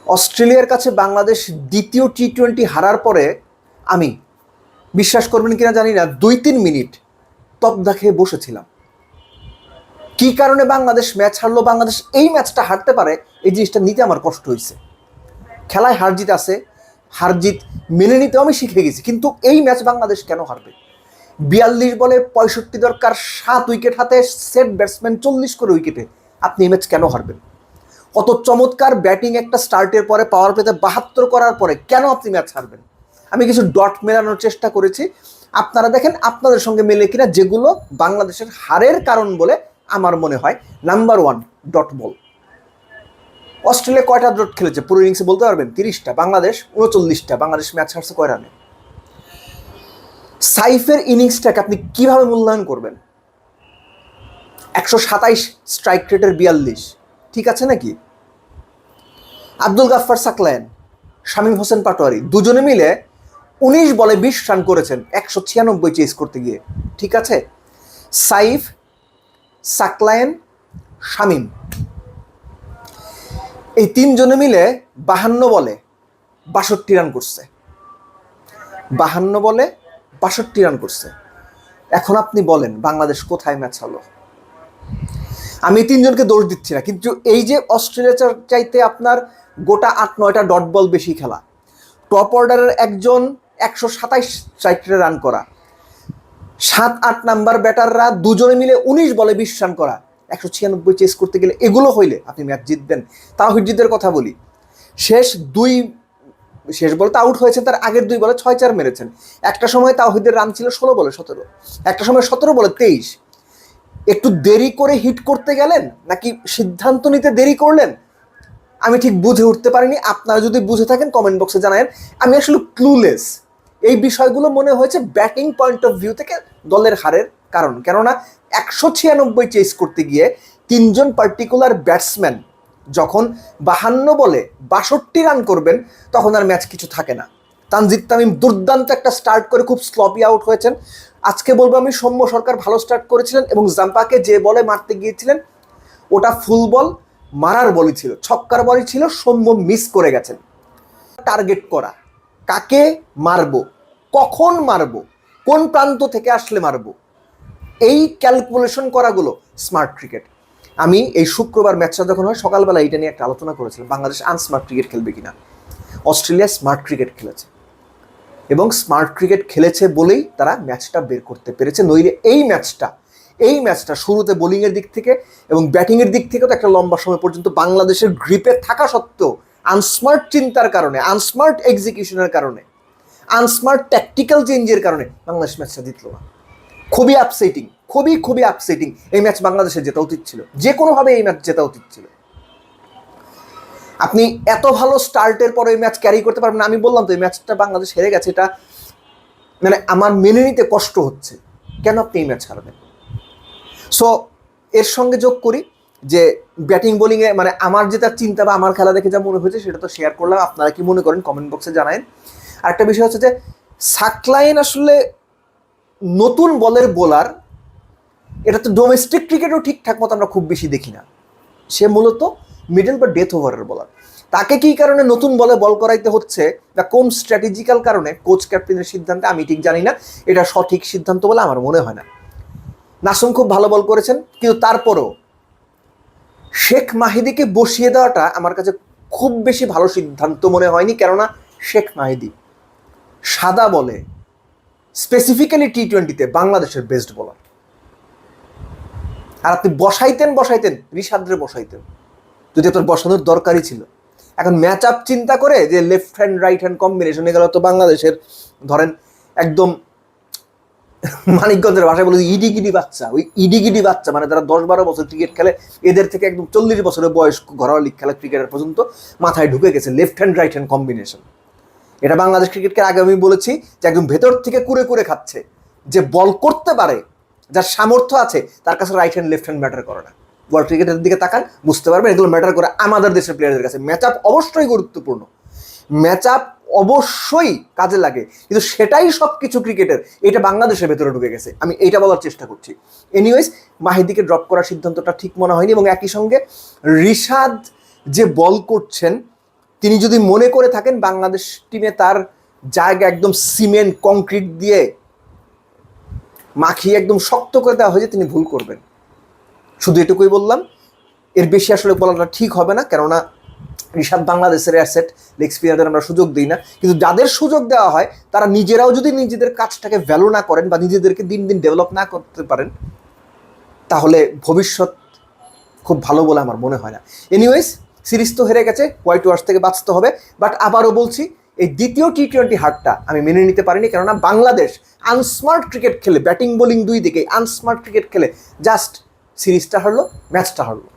অস্ট্রেলিয়ার কাছে বাংলাদেশ দ্বিতীয় টি-20 হারার পরে আমি, বিশ্বাস করবেন কিনা জানি না, 2-3 মিনিট তবদা খেয়ে বসেছিলাম। কি কারণে বাংলাদেশ ম্যাচ হারলো, বাংলাদেশ এই ম্যাচটা হারতে পারে, এই জিনিসটা নিতে আমার কষ্ট হয়েছে। খেলায় হার জিত আছে, হার জিত মেনে নিতে আমি শিখে গেছি, কিন্তু এই ম্যাচ বাংলাদেশ কেন হারবে? 42 বলে 65 দরকার, 7 উইকেট হাতে, সেট ব্যাটসম্যান 40 করে উইকেটে, আপনি এই ম্যাচ কেন হারবেন? কত চমৎকার ব্যাটিং একটা স্টার্টের পরে, পাওয়ার প্লেতে 72 করার পরে কেন আপনি ম্যাচ হারবেন? আমি কিছু ডট মেলানোর চেষ্টা করেছি, আপনারা দেখেন আপনাদের সঙ্গে মেলে কিনা, যেগুলো বাংলাদেশের হারের কারণ বলে আমার মনে হয়। Number 1, dot ball. অস্ট্রেলিয়া কয়টা ডট খেলেছে পুরো ইনিংসে বলতে পারবেন? 30টা, বাংলাদেশ 39টা। বাংলাদেশ ম্যাচ হারছে কয় রানে? সাইফের ইনিংসটাকে আপনি কিভাবে মূল্যায়ন করবেন? 127 স্ট্রাইক রেটের 42, ঠিক আছে নাকি? আব্দুল গাফফার সাকলায়েন, শামীম হোসেন পাটোয়ারি দুজনে মিলে 19 বলে 20 রান করেছেন 196 চেস করতে গিয়ে, ঠিক আছে? সাইফ, সাকলায়েন, শামীম, এই 3 জনে মিলে 52 বলে 62 রান করছে। 52 বলে 62 রান করছে। এখন আপনি বলেন বাংলাদেশ কোথায় ম্যাচ হলো? আমি 3 জনকে দোষ দিচ্ছি না, কিন্তু এই যে অস্ট্রেলিয়া চাইতে আপনার গোটা 8-9টা ডট বল বেশি খেলা, টপ অর্ডারের একজন 127 স্ট্রাইক রেটে রান করা, 7-8 নাম্বার ব্যাটাররা দুজনে মিলে 19 বলে 20 রান করা, 196 চেস করতে গেলে এগুলো হইলে আপনি ম্যাচ জিতবেন। তাওহিদের কথা বলি, শেষ বলে তো আউট হয়েছেন, তার আগের 2 বলে 6-4 মেরেছেন। একটা সময় তাওহিদের রান ছিল 16 বলে 17, একটা সময় 17 বলে 23। একটু দেরি করে হিট করতে গেলেন নাকি সিদ্ধান্ত নিতে দেরি করলেন, আমি ঠিক বুঝে উঠতে পারিনি। আপনারা যদি বুঝে থাকেন কমেন্ট বক্সে জানাবেন। আমি আসলে ক্লুলেস। এই বিষয়গুলো মনে হয়েছে ব্যাটিং পয়েন্ট অফ ভিউ থেকে দলের হারের কারণ। কেননা 196 চেস করতে গিয়ে 3 জন পার্টিকুলার ব্যাটসম্যান যখন 52 বলে 62 রান করবেন, তখন আর ম্যাচ কিছু থাকে না। তানজিদ তামিম দুর্দান্ত একটা স্টার্ট করে খুব স্লপি আউট হয়েছেন। আজকে বলবো আমি, সৌম্য সরকার ভালো স্টার্ট করেছিলেন এবং জাম্পাকে যে বলে মারতে গিয়েছিলেন ওটা ফুল বল, মারার বলই ছিল, ছক্কার বলই ছিল, সৌম্য মিস করে গেছেন। টার্গেট করা, কাকে মারবো, কখন মারবো, কোন প্রান্ত থেকে আসলে মারবো, এই ক্যালকুলেশন করাগুলো স্মার্ট ক্রিকেট। আমি এই শুক্রবার ম্যাচটা যখন হয় সকালবেলা এটা নিয়ে একটা আলোচনা করেছিলাম, বাংলাদেশ আনস্মার্ট ক্রিকেট খেলবে কিনা। অস্ট্রেলিয়া স্মার্ট ক্রিকেট খেলেছে এবং স্মার্ট ক্রিকেট খেলেছে বলেই তারা ম্যাচটা বের করতে পেরেছে। নইলে এই ম্যাচটা শুরুতে বোলিংয়ের দিক থেকে এবং ব্যাটিংয়ের দিক থেকেও তো একটা লম্বা সময় পর্যন্ত বাংলাদেশের গ্রিপে থাকা সত্ত্বেও আনস্মার্ট চিন্তার কারণে, আনস্মার্ট এক্সিকিউশনের কারণে, আনস্মার্ট ট্যাকটিক্যাল চেঞ্জের কারণে বাংলাদেশ ম্যাচটা জিতল না। খুবই আপসেটিং, খুবই আপসেটিং। এই ম্যাচ বাংলাদেশের জেতা উচিত ছিল, যে কোনোভাবে এই ম্যাচ জেতা উচিত ছিল। আপনি এত ভালো স্টার্টের পরে এই ম্যাচ ক্যারি করতে পারবেন না। আমি বললাম তো এই ম্যাচটা বাংলাদেশ হেরে গেছে, এটা মানে আমার মেনে নিতে কষ্ট হচ্ছে। কেন আপনি এই ম্যাচ হারবেন? সো এর সঙ্গে যোগ করি যে ব্যাটিং বোলিংয়ে মানে আমার যেটা চিন্তা বা আমার খেলা দেখে যা মনে হয়েছে সেটা তো শেয়ার করলাম। আপনারা কি মনে করেন কমেন্ট বক্সে জানায়েন। আরেকটা বিষয় হচ্ছে যে সাকলায়েন আসলে নতুন বলের বোলার, এটা তো ডোমেস্টিক ক্রিকেটও ঠিকঠাক মতো আমরা খুব বেশি দেখি না। সে মূলত মিডল বা ডেথ ওভারের বোলার। তাকে কি কারণে নতুন বলে বল করাইতে হচ্ছে বা কোন স্ট্র্যাটেজিক্যাল কারণে কোচ ক্যাপ্টেনের সিদ্ধান্তে, আমি ঠিক জানি না। এটা সঠিক সিদ্ধান্ত বলে আমার মনে হয় না। নাসুম খুব ভালো বল করেছেন, কিন্তু তারপরও শেখ মাহিদিকে বসিয়ে দেওয়াটা আমার কাছে খুব বেশি ভালো সিদ্ধান্ত মনে হয়নি। কেননা শেখ মাহিদি সাদা বলে স্পেসিফিক্যালি টি-20তে বাংলাদেশের বেস্ট বোলার। আর আপনি বসাইতেন রিশাদরে বসাইতেন যদি আপনার বসানোর দরকারই ছিল। এখন ম্যাচ আপ চিন্তা করে যে left hand right hand combination এগুলো তো বাংলাদেশের ধরেন একদম মানিকগঞ্জের ভাষায় বলে ইডিগিডি বাচ্চা, ওই ইডিগিডি বাচ্চা মানে তারা 10-12 বছর ক্রিকেট খেলে, এদের থেকে একদম 40 বছরের বয়স ঘরোয়া লিগ খেলা ক্রিকেটার পর্যন্ত মাথায় ঢুকে গেছে left hand right hand combination. এটা বাংলাদেশ ক্রিকেটকে আগে আমি বলেছি যে একদম ভেতর থেকে কুরে খাচ্ছে, যে বল করতে পারে, যার সামর্থ্য আছে, তার কাছে right hand left hand matter করে না। ওয়ার্ল্ড ক্রিকেটের দিকে তাকান, বুঝতে পারবেন এগুলো ম্যাটার করে আমাদের দেশের প্লেয়ারদের কাছে। ম্যাচ আপ অবশ্যই গুরুত্বপূর্ণ, ম্যাচ আপ অবশ্যই কাজে লাগে, কিন্তু সেটাই সব কিছু ক্রিকেটের, এটা বাংলাদেশের ভেতরে ঢুকে গেছে। আমি এইটা বলার চেষ্টা করছি। এনিওয়েজ, মাহিদিকে ড্রপ করার সিদ্ধান্তটা ঠিক মনে হয়নি। এবং একই সঙ্গে রিশাদ যে বল করছেন তিনি যদি মনে করে থাকেন বাংলাদেশ টিমে তার জায়গা একদম সিমেন্ট কংক্রিট দিয়ে মাখিয়ে একদম শক্ত করে দেওয়া হয়েছে, তিনি ভুল করবেন। শুধু এটুকুই বললাম, এর বেশি আসলে বলাটা ঠিক হবে না, কেননা ঋষাদ বাংলাদেশের অ্যাসেট, লেগ স্পিনারদের আমরা সুযোগ দিই না। কিন্তু যাদের সুযোগ দেওয়া হয় তারা নিজেরাও যদি নিজেদের কাজটাকে ভ্যালু না করেন বা নিজেদেরকে দিন দিন ডেভেলপ না করতে পারেন, তাহলে ভবিষ্যৎ খুব ভালো বলে আমার মনে হয় না। এনিওয়েজ, সিরিজ তো হেরে গেছে, হোয়াইট ওয়াশ থেকে বাঁচতে হবে। বাট আবারও বলছি, এই দ্বিতীয় টি-20 হারটা আমি মেনে নিতে পারিনি, কেননা বাংলাদেশ আনস্মার্ট ক্রিকেট খেলে, ব্যাটিং বোলিং দুই দিকে আনস্মার্ট ক্রিকেট খেলে জাস্ট সিরিজটা হারলো, ম্যাচটা হারলো।